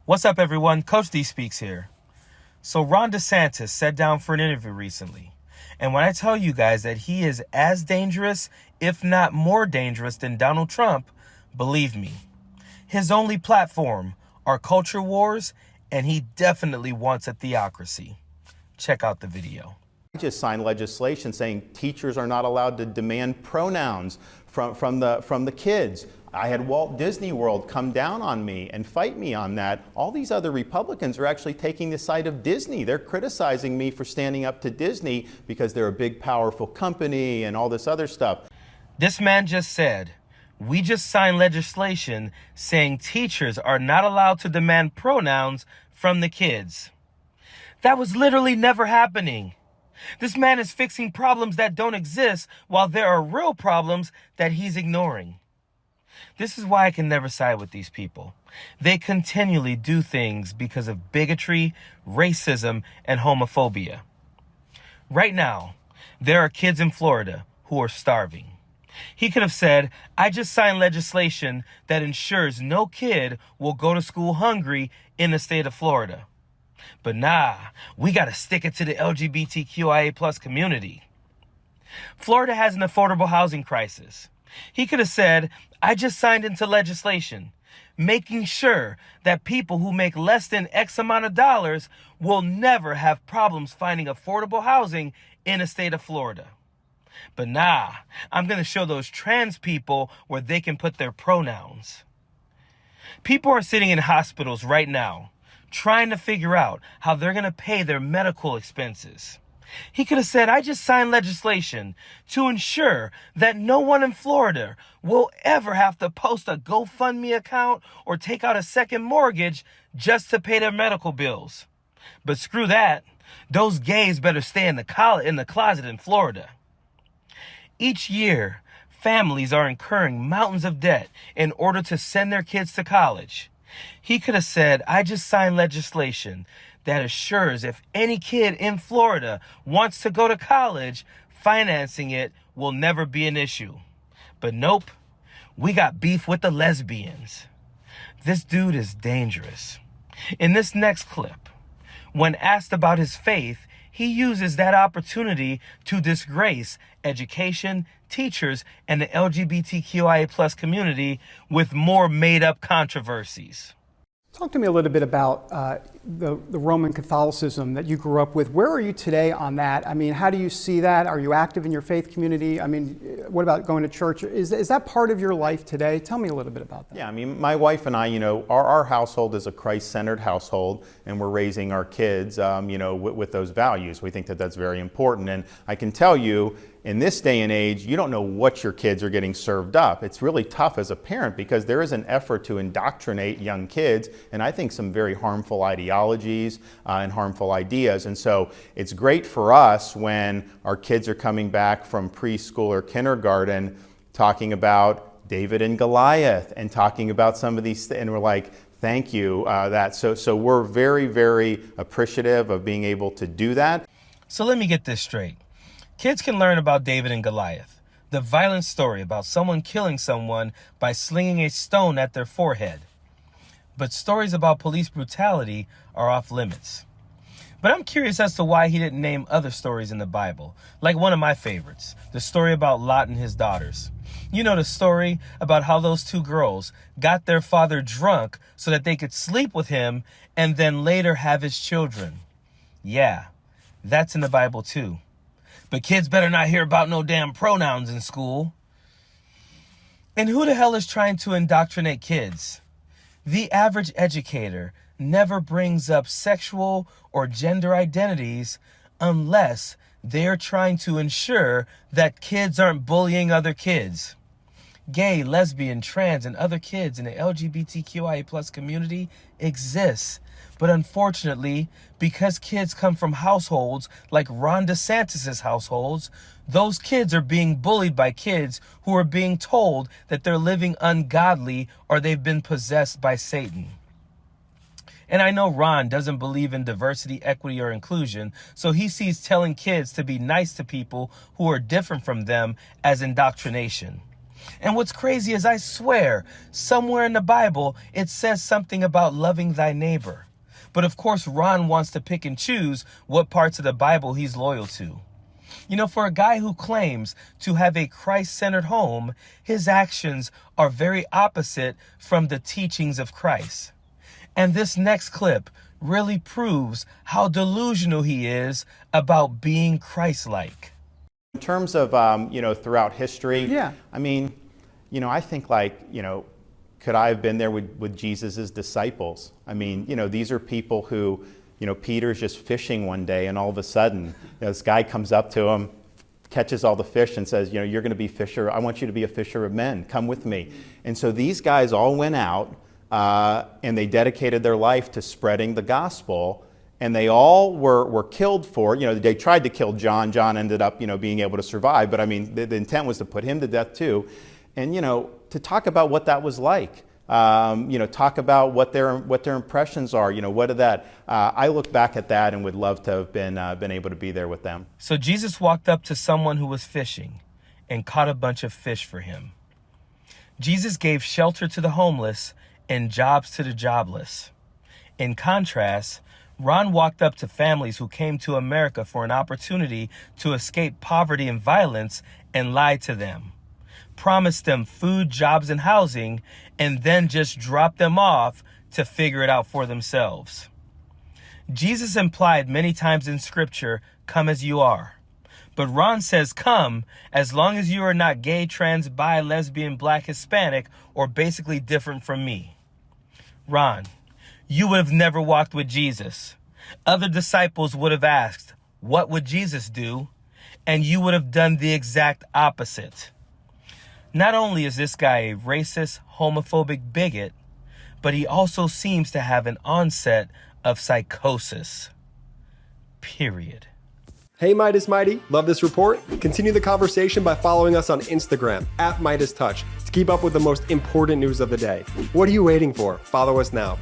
What's up, everyone? Coach D speaks here. So Ron DeSantis sat down for an interview recently. And when I tell you guys that he is as dangerous, if not more dangerous than Donald Trump, believe me. His only platform are culture wars, and he definitely wants a theocracy. Check out the video. I just signed legislation saying teachers are not allowed to demand pronouns from the kids. I had Walt Disney World come down on me and fight me on that. All these other Republicans are actually taking the side of Disney. They're criticizing me for standing up to Disney because they're a big, powerful company and all this other stuff. This man just said, we just signed legislation saying teachers are not allowed to demand pronouns from the kids. That was literally never happening. This man is fixing problems that don't exist while there are real problems that he's ignoring. This is why I can never side with these people. They continually do things because of bigotry, racism, and homophobia. Right now, there are kids in Florida who are starving. He could have said, I just signed legislation that ensures no kid will go to school hungry in the state of Florida. But nah, we got to stick it to the LGBTQIA+ community. Florida has an affordable housing crisis. He could have said, I just signed into legislation, making sure that people who make less than X amount of dollars will never have problems finding affordable housing in the state of Florida. But nah, I'm going to show those trans people where they can put their pronouns. People are sitting in hospitals right now trying to figure out how they're going to pay their medical expenses. He could have said, I just signed legislation to ensure that no one in Florida will ever have to post a GoFundMe account or take out a second mortgage just to pay their medical bills. But screw that. Those gays better stay in the closet in Florida. Each year, families are incurring mountains of debt in order to send their kids to college. He could have said, I just signed legislation that assures if any kid in Florida wants to go to college, financing it will never be an issue. But nope, we got beef with the lesbians. This dude is dangerous. In this next clip, when asked about his faith, he uses that opportunity to disgrace education, teachers, and the LGBTQIA+ community with more made-up controversies. Talk to me a little bit about the Roman Catholicism that you grew up with. Where are you today on that? I mean, how do you see that? Are you active in your faith community? I mean, what about going to church? Is that part of your life today? Tell me a little bit about that. Yeah, I mean, my wife and I, our household is a Christ-centered household, and we're raising our kids, with those values. We think that that's very important. And I can tell you, in this day and age, you don't know what your kids are getting served up. It's really tough as a parent because there is an effort to indoctrinate young kids, and I think some very harmful ideologies and harmful ideas. And so it's great for us when our kids are coming back from preschool or kindergarten talking about David and Goliath and talking about some of these, and we're like, thank you. So we're very, very appreciative of being able to do that. So let me get this straight. Kids can learn about David and Goliath, the violent story about someone killing someone by slinging a stone at their forehead. But stories about police brutality are off limits. But I'm curious as to why he didn't name other stories in the Bible, like one of my favorites, the story about Lot and his daughters. You know the story about how those two girls got their father drunk so that they could sleep with him and then later have his children. Yeah, that's in the Bible too. But kids better not hear about no damn pronouns in school. And who the hell is trying to indoctrinate kids? The average educator never brings up sexual or gender identities unless they're trying to ensure that kids aren't bullying other kids. Gay, lesbian, trans, and other kids in the LGBTQIA+ community exists. But unfortunately, because kids come from households like Ron DeSantis' households, those kids are being bullied by kids who are being told that they're living ungodly or they've been possessed by Satan. And I know Ron doesn't believe in diversity, equity, or inclusion, so he sees telling kids to be nice to people who are different from them as indoctrination. And what's crazy is I swear, somewhere in the Bible, it says something about loving thy neighbor. But of course, Ron wants to pick and choose what parts of the Bible he's loyal to. You know, for a guy who claims to have a Christ-centered home, his actions are very opposite from the teachings of Christ. And this next clip really proves how delusional he is about being Christ-like. In terms of, throughout history, Yeah. I mean, I think could I have been there with Jesus's disciples? I mean, these are people who, Peter's just fishing one day and all of a sudden, this guy comes up to him, catches all the fish and says, you're going to be fisher. I want you to be a fisher of men. Come with me. And so these guys all went out and they dedicated their life to spreading the gospel. And they all were killed for, they tried to kill John. John ended up, being able to survive. But I mean, the intent was to put him to death too. And, to talk about what that was like, talk about what their impressions are, what of that. I look back at that and would love to have been able to be there with them. So Jesus walked up to someone who was fishing and caught a bunch of fish for him. Jesus gave shelter to the homeless and jobs to the jobless. In contrast, Ron walked up to families who came to America for an opportunity to escape poverty and violence and lied to them, promised them food, jobs, and housing, and then just dropped them off to figure it out for themselves. Jesus implied many times in Scripture, come as you are. But Ron says come as long as you are not gay, trans, bi, lesbian, black, Hispanic, or basically different from me. Ron, you would have never walked with Jesus. Other disciples would have asked, what would Jesus do? And you would have done the exact opposite. Not only is this guy a racist, homophobic bigot, but he also seems to have an onset of psychosis. Period. Hey Meidas Mighty, love this report? Continue the conversation by following us on Instagram @MeidasTouch to keep up with the most important news of the day. What are you waiting for? Follow us now.